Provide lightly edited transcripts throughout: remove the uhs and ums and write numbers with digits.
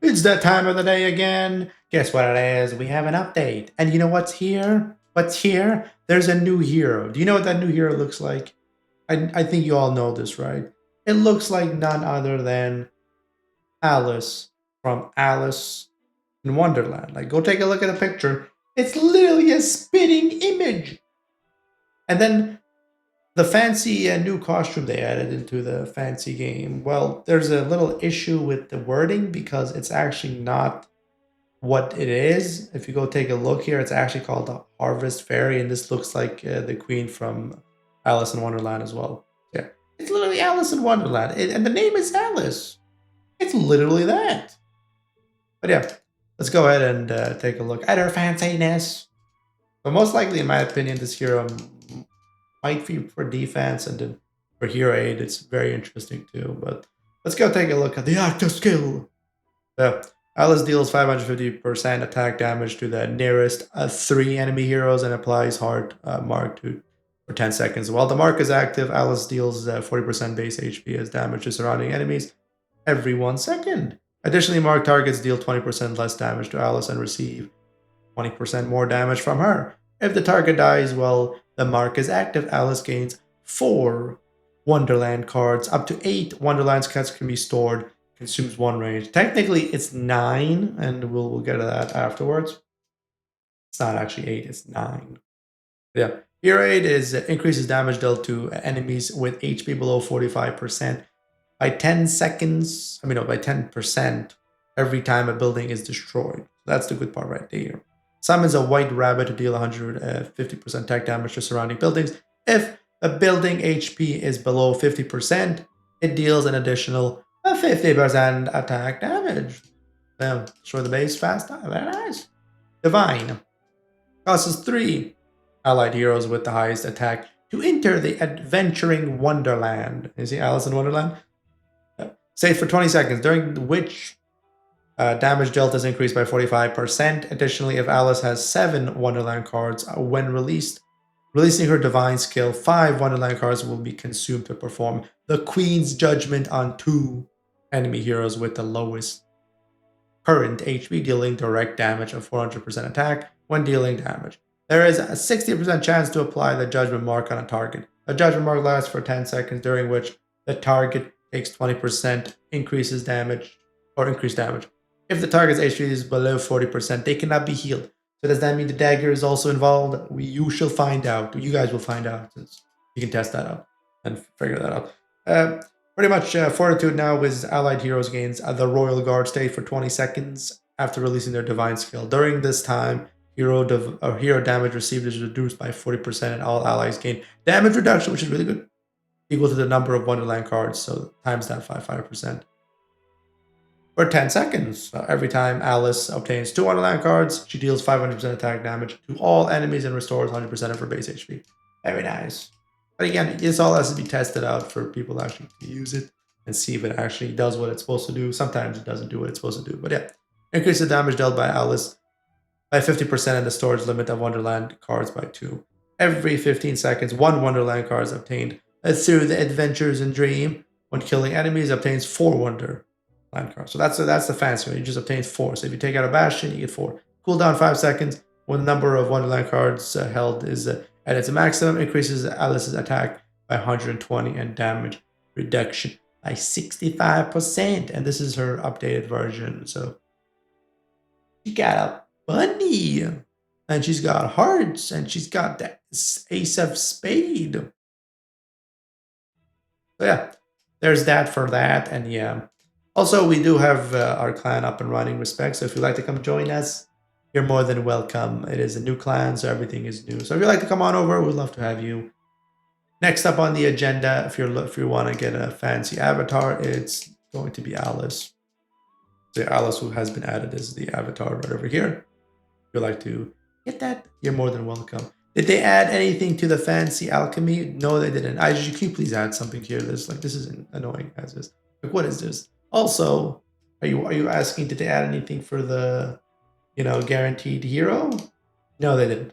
It's that time of the day again. Guess what it is? We have an update. And you know what's here? What's here? There's a new hero. Do you know what that new hero looks like? I think you all know this, right? It looks like none other than Alice from Alice in Wonderland. Like, go take a look at a picture. It's literally a spitting image. And then the fancy new costume they added into the fancy game. Well, there's a little issue with the wording because it's actually not what it is. If you go take a look here, it's actually called the Harvest Fairy, and this looks like the queen from Alice in Wonderland as well. Yeah, it's literally Alice in Wonderland, and the name is Alice. It's literally that. But yeah, let's go ahead and take a look at her fanciness. But most likely, in my opinion, this hero might be for defense, and then for hero aid, it's very interesting too. But let's go take a look at the active skill. So Alice deals 550% attack damage to the nearest 3 enemy heroes and applies hard mark to for 10 seconds. While the mark is active, Alice deals 40% base HP as damage to surrounding enemies every 1 second. Additionally, marked targets deal 20% less damage to Alice and receive 20% more damage from her. If the target dies while the mark is active, Alice gains 4 Wonderland cards. Up to 8 Wonderland cards can be stored. Consumes 1 range. Technically, it's 9, and we'll get to that afterwards. It's not actually 8, it's 9. Yeah. Hero aid is increases damage dealt to enemies with HP below 45% by 10 seconds. By 10% every time a building is destroyed. That's the good part right there. Summons a white rabbit to deal 150% attack damage to surrounding buildings. If a building HP is below 50%, it deals an additional 50% attack damage. Now, destroy the base fast. Very nice. Divine causes 3 allied heroes with the highest attack to enter the adventuring Wonderland. You see Alice in Wonderland? Stay for 20 seconds, during which damage dealt is increased by 45%. Additionally, if Alice has 7 Wonderland cards when releasing her divine skill, 5 Wonderland cards will be consumed to perform the Queen's Judgment on 2 enemy heroes with the lowest current HP, dealing direct damage of 400% attack when dealing damage. There is a 60% chance to apply the Judgment Mark on a target. The Judgment Mark lasts for 10 seconds, during which the target takes 20% increased damage. If the target's HP is below 40%, they cannot be healed. So does that mean the dagger is also involved? You shall find out. You guys will find out, since you can test that out and figure that out. Pretty much Fortitude now is allied heroes gains the Royal Guard state for 20 seconds after releasing their divine skill. During this time, hero damage received is reduced by 40% and all allies gain damage reduction, which is really good, equal to the number of Wonderland cards, so times that 5%. For 10 seconds. Every time Alice obtains 2 Wonderland cards, she deals 500% attack damage to all enemies and restores 100% of her base HP. Very nice. But again, this all has to be tested out for people actually to use it and see if it actually does what it's supposed to do. Sometimes it doesn't do what it's supposed to do. But yeah, increase the damage dealt by Alice by 50% and the storage limit of Wonderland cards by 2. Every 15 seconds, 1 Wonderland card is obtained through the Adventures in Dream. When killing enemies, obtains 4 Wonderland cards. So that's the fancy one. You just obtain 4. So if you take out a Bastion, you get 4. Cooldown 5 seconds. When the number of Wonderland cards held is at its maximum, increases Alice's attack by 120 and damage reduction by 65%. And this is her updated version. So she got a bunny, and she's got hearts, and she's got the ace of spade. So yeah, there's that for that. And yeah, also we do have our clan up and running, respect. So if you'd like to come join us, you're more than welcome. It is a new clan, so everything is new. So if you'd like to come on over, we'd love to have you. Next up on the agenda, if you want to get a fancy avatar, it's going to be Alice. So Alice, who has been added as the avatar right over here. If you'd like to get that, you're more than welcome. Did they add anything to the fancy alchemy? No, they didn't. IGG, can you please add something here? This is annoying as is. Like, what is this? Also, are you asking, did they add anything for the guaranteed hero? No, they didn't.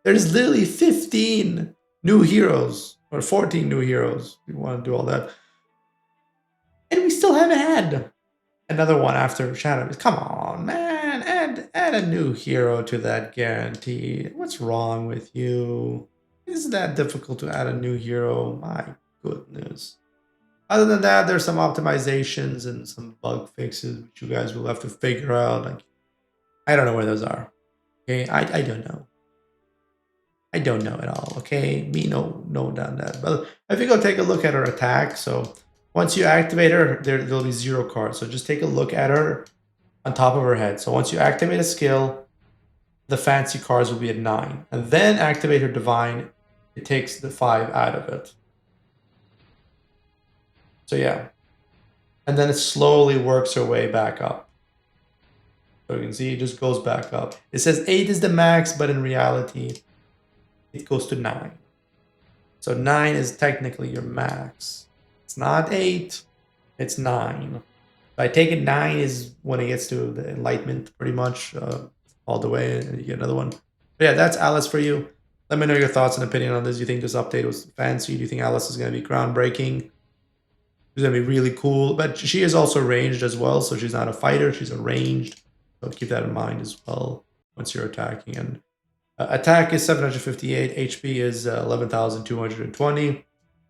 There's literally 15 new heroes, or 14 new heroes, if you want to do all that. And we still haven't had Another one after Shadow. Come on, man. Add a new hero to that guarantee. What's wrong with you? Isn't that difficult to add a new hero? My goodness. Other than that, there's some optimizations and some bug fixes which you guys will have to figure out. Like, I don't know where those are. Okay, I don't know. I don't know at all. Okay, me no done that. But if you go take a look at her attack, so once you activate her, there'll be 0 cards. So just take a look at her on top of her head. So once you activate a skill, the fancy cards will be at 9, and then activate her divine. It takes the 5 out of it. So yeah, and then it slowly works her way back up. So you can see it just goes back up. It says 8 is the max, but in reality, it goes to 9. So 9 is technically your max. It's not 8, it's 9. I take it 9 is when it gets to the enlightenment, pretty much all the way, and you get another one. But yeah, that's Alice for you. Let me know your thoughts and opinion on this. Do you think this update was fancy? Do you think Alice is going to be groundbreaking? She's going to be really cool. But she is also ranged as well, so she's not a fighter. She's a ranged. So keep that in mind as well once you're attacking. And attack is 758. HP is 11,220.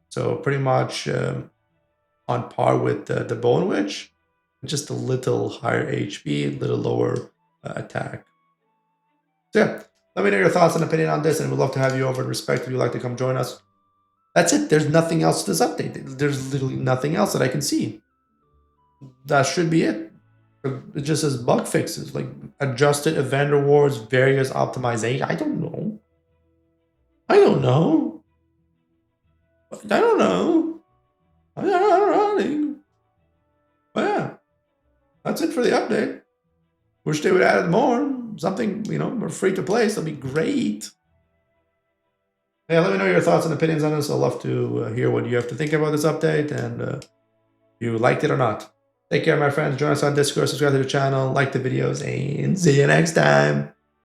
So pretty much on par with the Bone Witch. Just a little higher HP, a little lower attack. So yeah, let me know your thoughts and opinion on this, and we'd love to have you over in Respect if you'd like to come join us. That's it. There's nothing else to this update. There's literally nothing else that I can see. That should be it. It just says bug fixes, like adjusted event rewards, various optimization. I don't know. I don't know. I don't know. I don't know. But yeah, that's it for the update. Wish they would add more. Something, more free to play. So that'd be great. Yeah, let me know your thoughts and opinions on this. I'd love to hear what you have to think about this update and if you liked it or not. Take care, my friends. Join us on Discord, subscribe to the channel, like the videos, and see you next time.